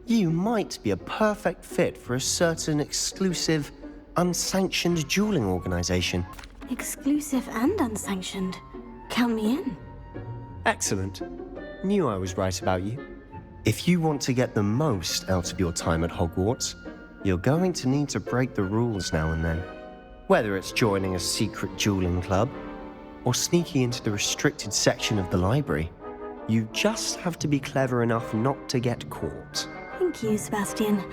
You might be a perfect fit for a certain exclusive, unsanctioned dueling organization. Exclusive and unsanctioned. Count me in. Excellent. Knew I was right about you. If you want to get the most out of your time at Hogwarts, you're going to need to break the rules now and then. Whether it's joining a secret dueling club, or sneaking into the restricted section of the library, you just have to be clever enough not to get caught. Thank you, Sebastian.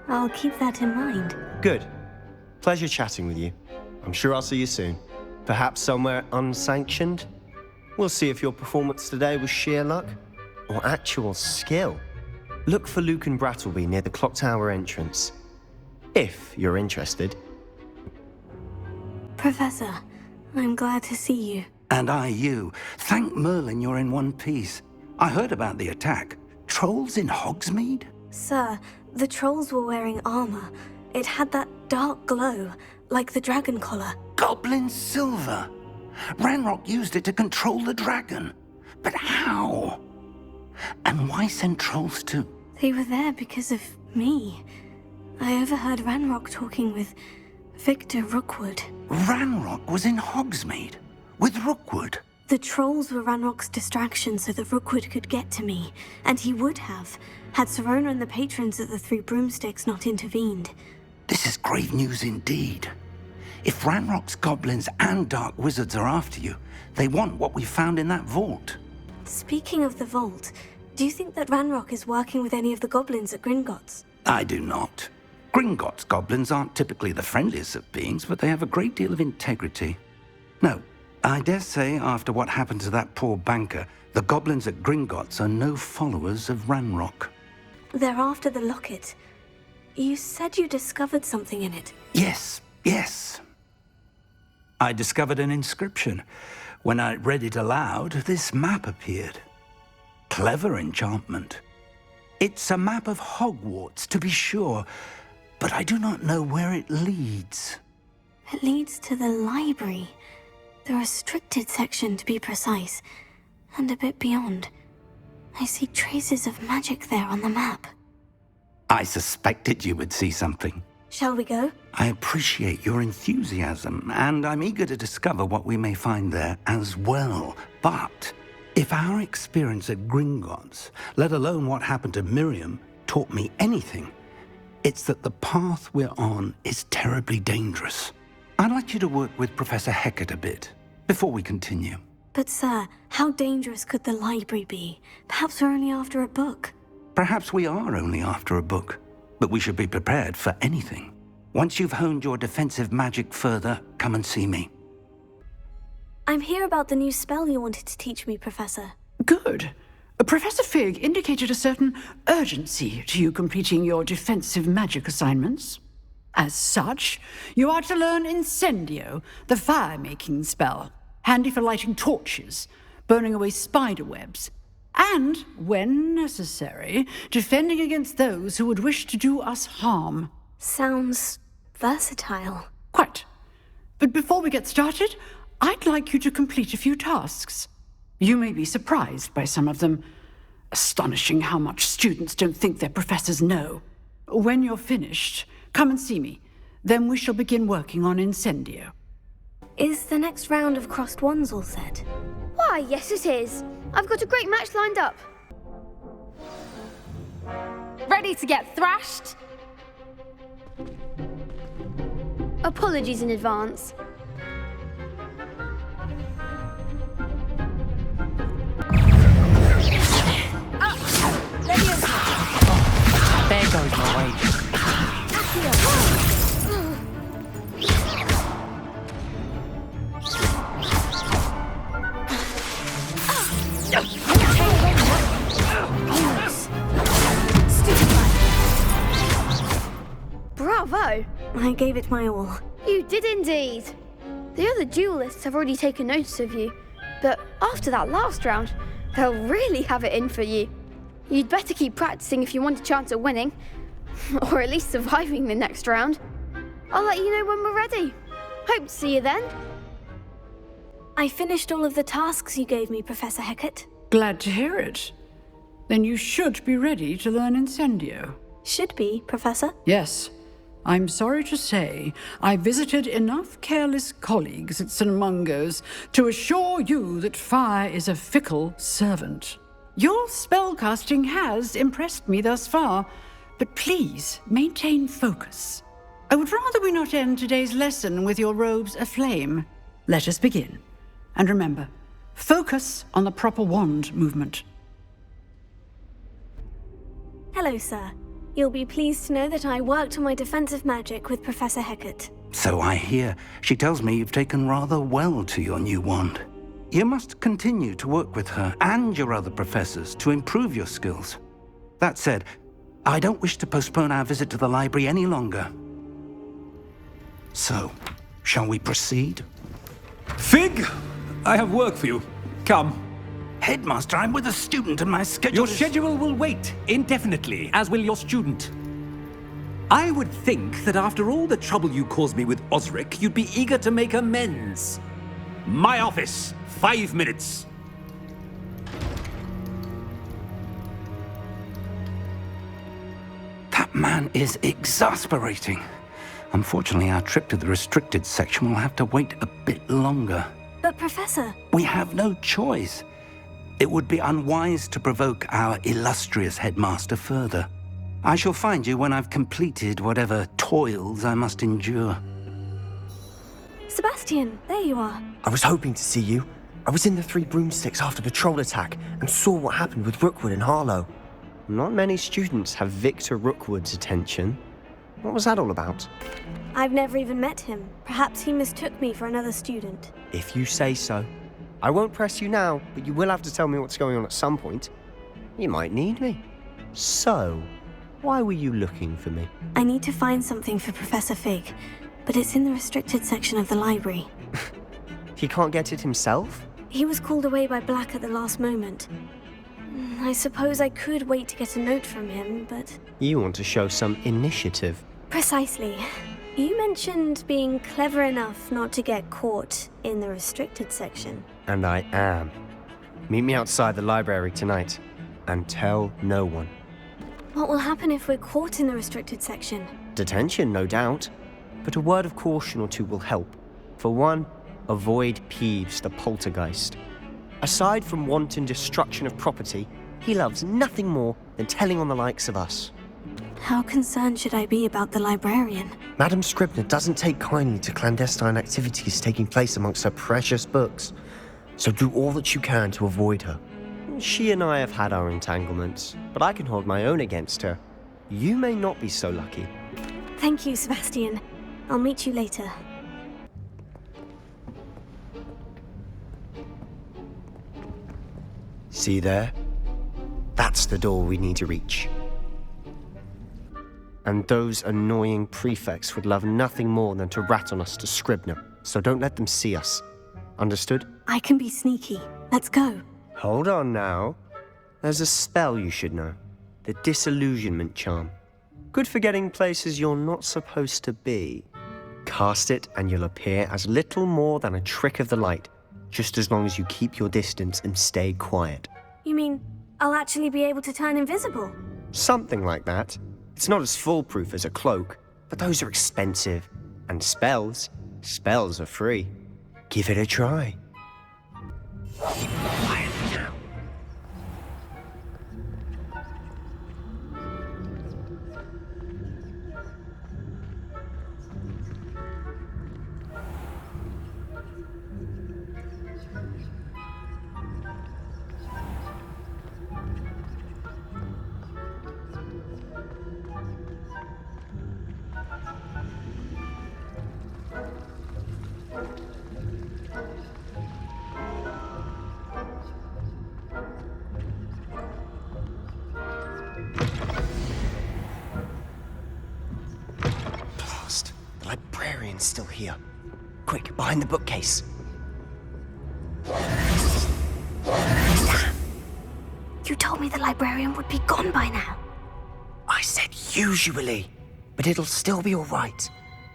I'll keep that in mind. Good. Pleasure chatting with you. I'm sure I'll see you soon. Perhaps somewhere unsanctioned? We'll see if your performance today was sheer luck or actual skill. Look for Luke and Brattleby near the clock tower entrance, if you're interested. Professor, I'm glad to see you. And I you. Thank Merlin you're in one piece. I heard about the attack. Trolls in Hogsmeade? Sir, the trolls were wearing armor. It had that dark glow, like the dragon collar. Goblin silver! Ranrock used it to control the dragon. But how? And why send trolls too? They were there because of me. I overheard Ranrock talking with Victor Rookwood. Ranrock was in Hogsmeade? With Rookwood? The trolls were Ranrock's distraction so that Rookwood could get to me, and he would have, had Sirona and the patrons at the Three Broomsticks not intervened. This is grave news indeed. If Ranrock's goblins and dark wizards are after you, they want what we found in that vault. Speaking of the vault, do you think that Ranrock is working with any of the goblins at Gringotts? I do not. Gringotts goblins aren't typically the friendliest of beings, but they have a great deal of integrity. No, I dare say after what happened to that poor banker, the goblins at Gringotts are no followers of Ranrock. They're after the locket. You said you discovered something in it. Yes. I discovered an inscription. When I read it aloud, this map appeared. Clever enchantment. It's a map of Hogwarts, to be sure, but I do not know where it leads. It leads to the library. The restricted section, to be precise, and a bit beyond. I see traces of magic there on the map. I suspected you would see something. Shall we go? I appreciate your enthusiasm, and I'm eager to discover what we may find there as well. But if our experience at Gringotts, let alone what happened to Miriam, taught me anything, it's that the path we're on is terribly dangerous. I'd like you to work with Professor Hecat a bit before we continue. But sir, how dangerous could the library be? Perhaps we're only after a book. Perhaps we are only after a book, but we should be prepared for anything. Once you've honed your defensive magic further, come and see me. I'm here about the new spell you wanted to teach me, Professor. Good. Professor Fig indicated a certain urgency to you completing your defensive magic assignments. As such, you are to learn Incendio, the fire-making spell, handy for lighting torches, burning away spider webs, and, when necessary, defending against those who would wish to do us harm. Sounds versatile. Quite. But before we get started, I'd like you to complete a few tasks. You may be surprised by some of them. Astonishing how much students don't think their professors know. When you're finished, come and see me. Then we shall begin working on Incendio. Is the next round of crossed wands all set? Why, yes it is. I've got a great match lined up. Ready to get thrashed? Apologies in advance. There goes my wages. Bravo! I gave it my all. You did indeed. The other duelists have already taken notice of you, but after that last round, they'll really have it in for you. You'd better keep practicing if you want a chance at winning, or at least surviving the next round. I'll let you know when we're ready. Hope to see you then. I finished all of the tasks you gave me, Professor Hecat. Glad to hear it. Then you should be ready to learn Incendio. Should be, Professor. Yes. I'm sorry to say, I visited enough careless colleagues at St. Mungo's to assure you that fire is a fickle servant. Your spellcasting has impressed me thus far, but please maintain focus. I would rather we not end today's lesson with your robes aflame. Let us begin. And remember, focus on the proper wand movement. Hello, sir. You'll be pleased to know that I worked on my defensive magic with Professor Heckert. So I hear. She tells me you've taken rather well to your new wand. You must continue to work with her and your other professors to improve your skills. That said, I don't wish to postpone our visit to the library any longer. So, shall we proceed? Fig, I have work for you. Come. Headmaster, I'm with a student and my schedule Your is... schedule will wait indefinitely, as will your student. I would think that after all the trouble you caused me with Osric, you'd be eager to make amends. My office, 5 minutes. That man is exasperating. Unfortunately, our trip to the restricted section will have to wait a bit longer. But, Professor... We have no choice. It would be unwise to provoke our illustrious headmaster further. I shall find you when I've completed whatever toils I must endure. Sebastian, there you are. I was hoping to see you. I was in the Three Broomsticks after the troll attack and saw what happened with Rookwood and Harlow. Not many students have Victor Rookwood's attention. What was that all about? I've never even met him. Perhaps he mistook me for another student. If you say so. I won't press you now, but you will have to tell me what's going on at some point. You might need me. So, why were you looking for me? I need to find something for Professor Fig, but it's in the restricted section of the library. He can't get it himself? He was called away by Black at the last moment. I suppose I could wait to get a note from him, but... You want to show some initiative. Precisely. You mentioned being clever enough not to get caught in the restricted section. And I am. Meet me outside the library tonight, and tell no one. What will happen if we're caught in the restricted section? Detention, no doubt. But a word of caution or two will help. For one, avoid Peeves the poltergeist. Aside from wanton destruction of property, he loves nothing more than telling on the likes of us. How concerned should I be about the librarian? Madam Scribner doesn't take kindly to clandestine activities taking place amongst her precious books, so do all that you can to avoid her. She and I have had our entanglements, but I can hold my own against her. You may not be so lucky. Thank you, Sebastian. I'll meet you later. See there? That's the door we need to reach. And those annoying prefects would love nothing more than to rat on us to Scribner, so don't let them see us. Understood? I can be sneaky. Let's go. Hold on now. There's a spell you should know. The disillusionment charm. Good for getting places you're not supposed to be. Cast it and you'll appear as little more than a trick of the light, just as long as you keep your distance and stay quiet. You mean I'll actually be able to turn invisible? Something like that. It's not as foolproof as a cloak, but those are expensive. And spells are free. Give it a try. Keep quiet now. Blast. The librarian's still here. Quick, behind the bookcase. You told me the librarian would be gone by now. I said usually, but it'll still be all right.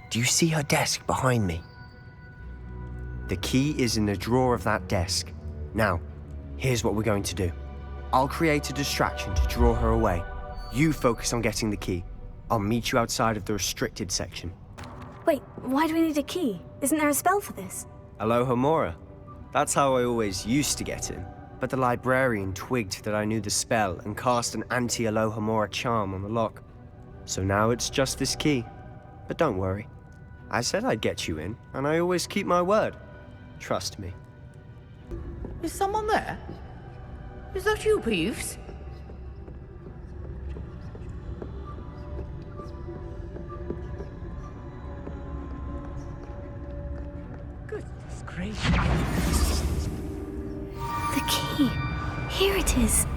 Do you see her desk behind me? The key is in the drawer of that desk. Now, here's what we're going to do. I'll create a distraction to draw her away. You focus on getting the key. I'll meet you outside of the restricted section. Wait, why do we need a key? Isn't there a spell for this? Alohomora. That's how I always used to get in. But the librarian twigged that I knew the spell and cast an anti-Alohomora charm on the lock. So now it's just this key. But don't worry. I said I'd get you in, and I always keep my word. Trust me. Is someone there? Is that you, Peeves? Goodness gracious. The key. Here it is.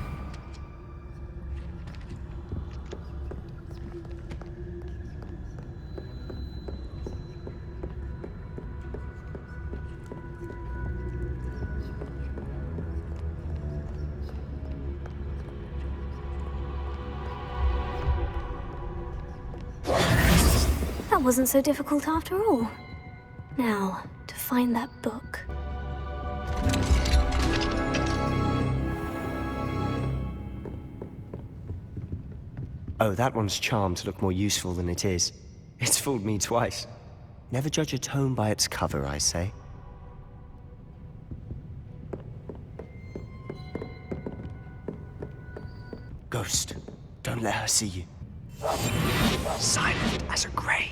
That wasn't so difficult after all. Now, to find that book. Oh, that one's charmed to look more useful than it is. It's fooled me twice. Never judge a tome by its cover, I say. Ghost, don't let her see you. Silent as a grave.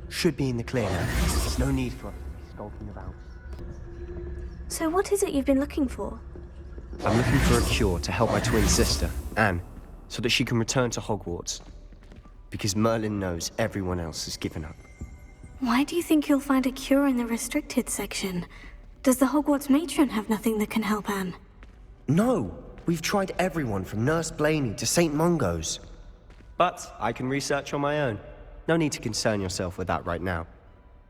Should be in the clear now. There's no need for us to be skulking about. So what is it you've been looking for? I'm looking for a cure to help my twin sister, Anne, so that she can return to Hogwarts. Because Merlin knows everyone else has given up. Why do you think you'll find a cure in the restricted section? Does the Hogwarts matron have nothing that can help Anne? No! We've tried everyone from Nurse Blaney to St. Mungo's. But I can research on my own. No need to concern yourself with that right now.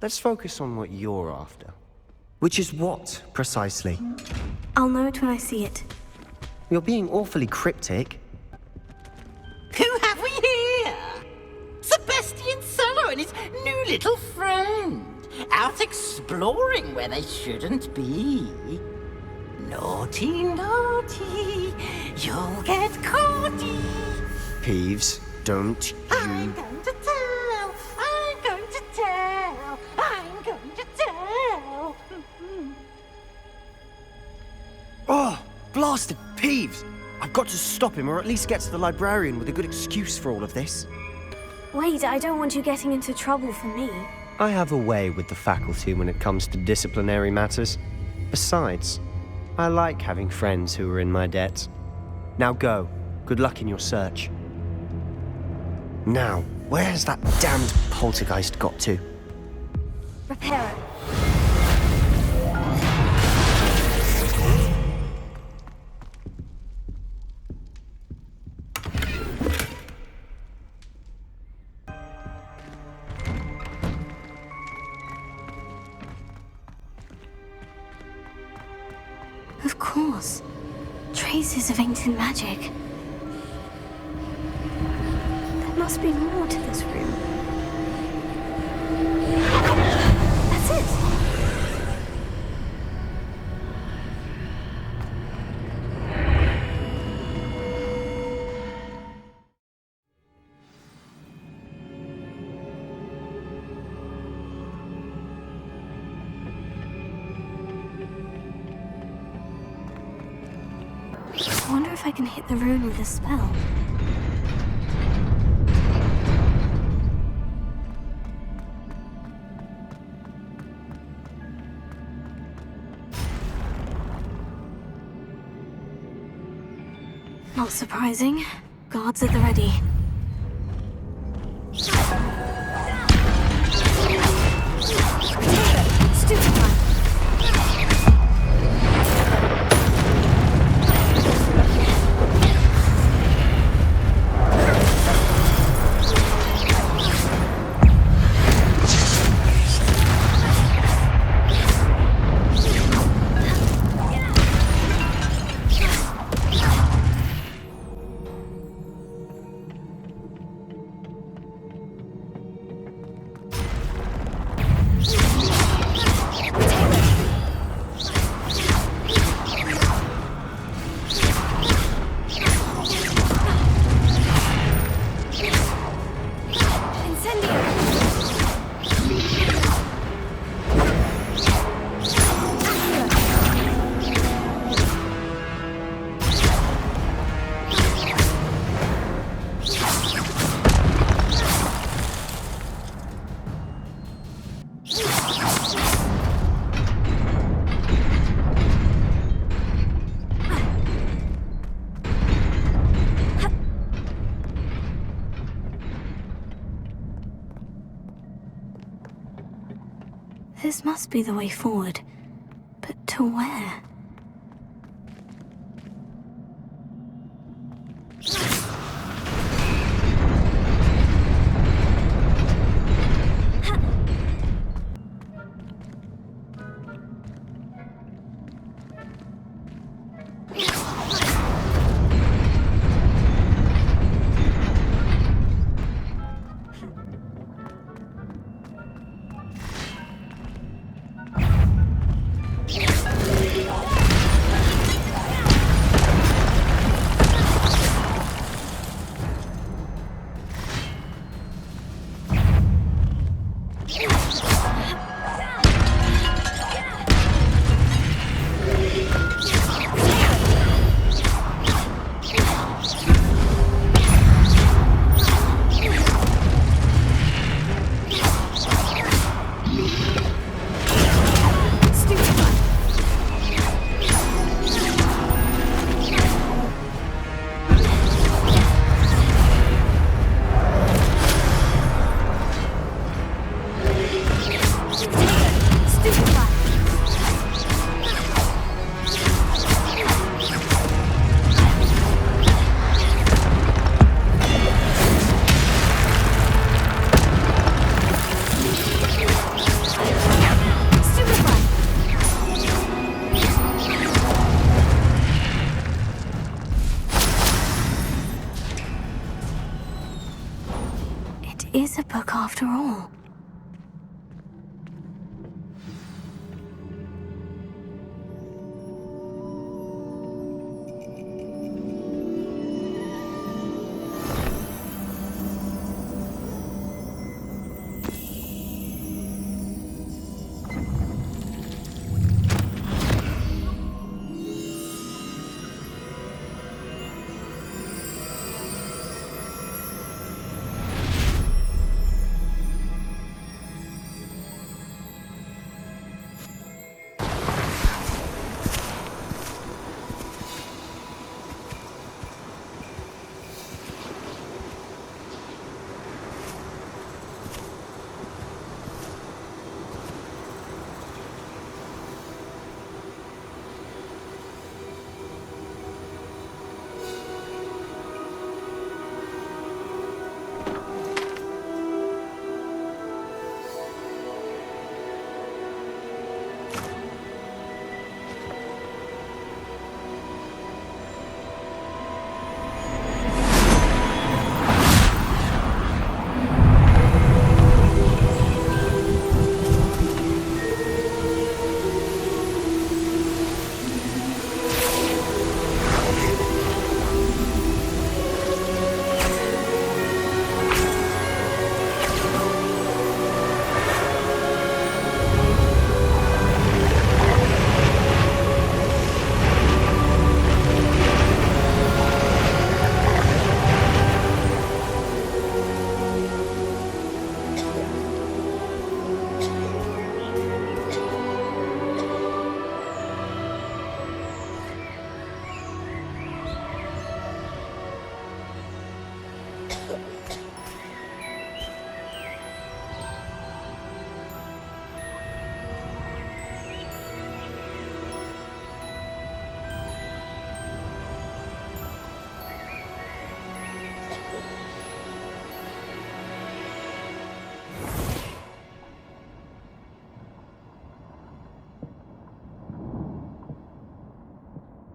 Let's focus on what you're after. Which is what, precisely? I'll know it when I see it. You're being awfully cryptic. Who have we here? Sebastian Sallow and his new little friend. Out exploring where they shouldn't be. Naughty, naughty, you'll get caughty. Peeves, don't you... I'm going to tell, I'm going to tell, I'm going to tell. Oh, blasted Peeves! I've got to stop him, or at least get to the librarian with a good excuse for all of this. Wait, I don't want you getting into trouble for me. I have a way with the faculty when it comes to disciplinary matters. Besides, I like having friends who are in my debt. Now go. Good luck in your search. Now, where's that damned poltergeist got to? Repair it. Of course. Traces of ancient magic. There must be more to this room. That's it! I wonder if I can hit the rune with a spell. Not surprising. Guards at the ready. Stupefy. This must be the way forward. But to where? Is a book after all.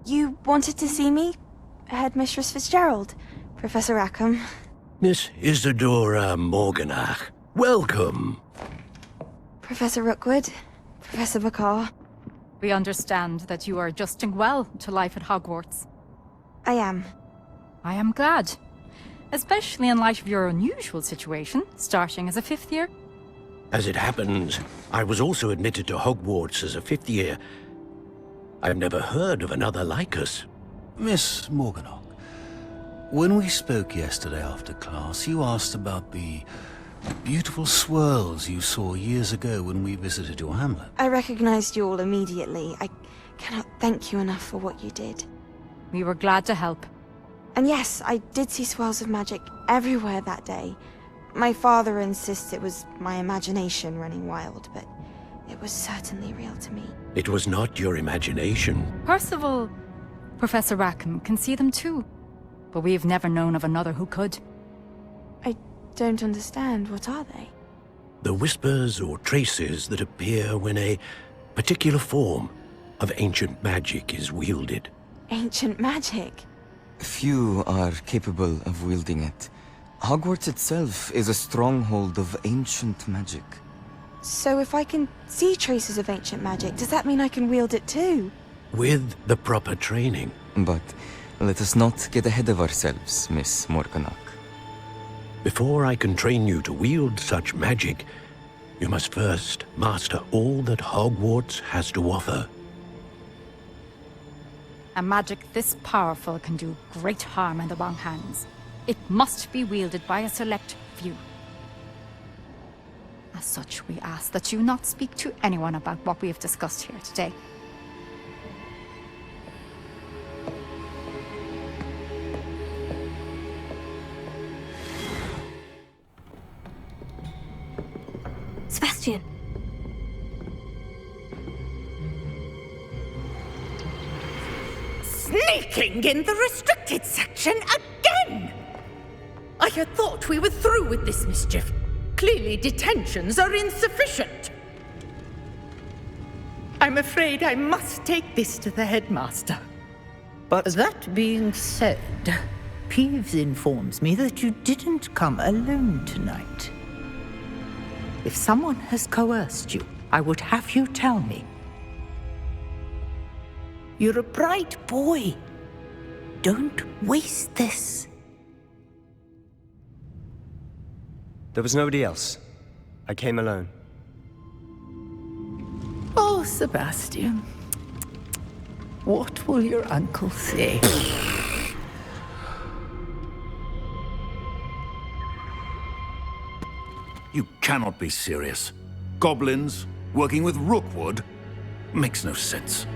You wanted to see me? Headmistress Fitzgerald, Professor Rackham. Miss Isadora Morganach, welcome. Professor Rookwood, Professor Bakar. We understand that you are adjusting well to life at Hogwarts. I am. I am glad. Especially in light of your unusual situation, starting as a 5th year. As it happens, I was also admitted to Hogwarts as a 5th year. I've never heard of another like us. Miss Morganach, when we spoke yesterday after class, you asked about the beautiful swirls you saw years ago when we visited your hamlet. I recognized you all immediately. I cannot thank you enough for what you did. We were glad to help. And yes, I did see swirls of magic everywhere that day. My father insists it was my imagination running wild, but it was certainly real to me. It was not your imagination. Percival, Professor Rackham can see them too. But we've never known of another who could. I don't understand. What are they? The whispers or traces that appear when a particular form of ancient magic is wielded. Ancient magic? Few are capable of wielding it. Hogwarts itself is a stronghold of ancient magic. So if I can see traces of ancient magic, does that mean I can wield it too? With the proper training. But let us not get ahead of ourselves, Miss Morganach. Before I can train you to wield such magic, you must first master all that Hogwarts has to offer. A magic this powerful can do great harm in the wrong hands. It must be wielded by a select few. As such, we ask that you not speak to anyone about what we have discussed here today. Sebastian. Sneaking in the restricted section again! I had thought we were through with this mischief. Clearly detentions are insufficient. I'm afraid I must take this to the headmaster. But that being said, Peeves informs me that you didn't come alone tonight. If someone has coerced you, I would have you tell me. You're a bright boy. Don't waste this. there was nobody else. I came alone. Oh, Sebastian. What will your uncle say? You cannot be serious. Goblins working with Rookwood makes no sense.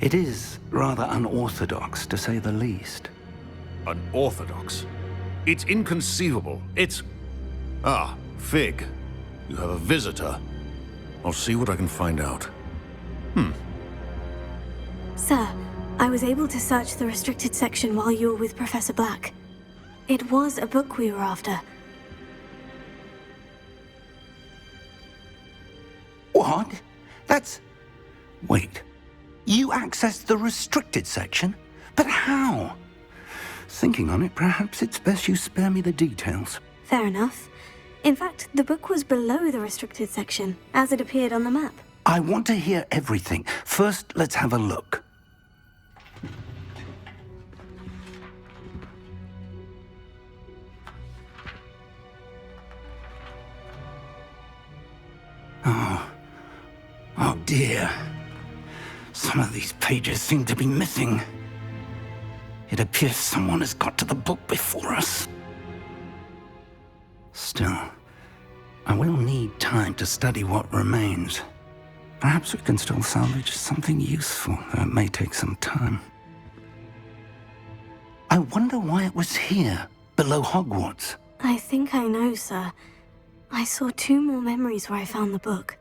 It is rather unorthodox, to say the least. Unorthodox? It's inconceivable. It's... Ah, Fig. You have a visitor. I'll see what I can find out. Sir, I was able to search the restricted section while you were with Professor Black. It was a book we were after. What? That's... Wait. You accessed the restricted section? But how? Thinking on it, perhaps it's best you spare me the details. Fair enough. In fact, the book was below the restricted section, as it appeared on the map. I want to hear everything. First, let's have a look. Oh dear. Some of these pages seem to be missing. It appears someone has got to the book before us. Still, I will need time to study what remains. Perhaps we can still salvage something useful, though it may take some time. I wonder why it was here, below Hogwarts. I think I know, sir. I saw 2 more memories where I found the book.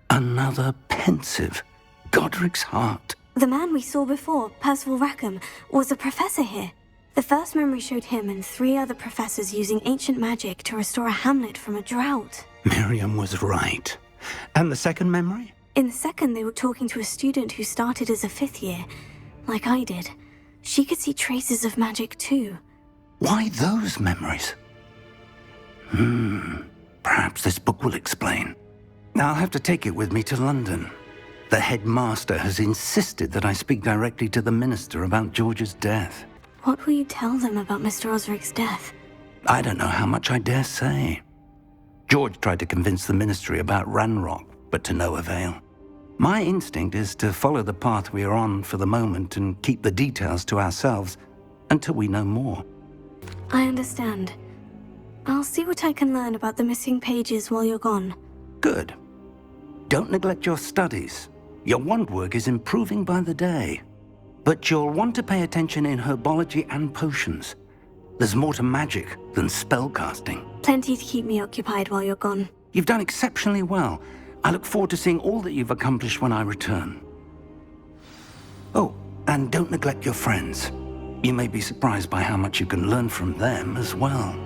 Another pensive. Godric's heart. The man we saw before, Percival Rackham, was a professor here. The first memory showed him and 3 other professors using ancient magic to restore a hamlet from a drought. Miriam was right. And the second memory? In the second, they were talking to a student who started as a 5th year. like I did, she could see traces of magic too. Why those memories? Perhaps this book will explain. Now I'll have to take it with me to London. The headmaster has insisted that I speak directly to the minister about George's death. What will you tell them about Mr. Osric's death? I don't know how much I dare say. George tried to convince the ministry about Ranrock, but to no avail. My instinct is to follow the path we are on for the moment and keep the details to ourselves until we know more. I understand. I'll see what I can learn about the missing pages while you're gone. Good. Don't neglect your studies. Your wand work is improving by the day. But you'll want to pay attention in herbology and potions. There's more to magic than spellcasting. Plenty to keep me occupied while you're gone. You've done exceptionally well. I look forward to seeing all that you've accomplished when I return. Oh, and don't neglect your friends. You may be surprised by how much you can learn from them as well.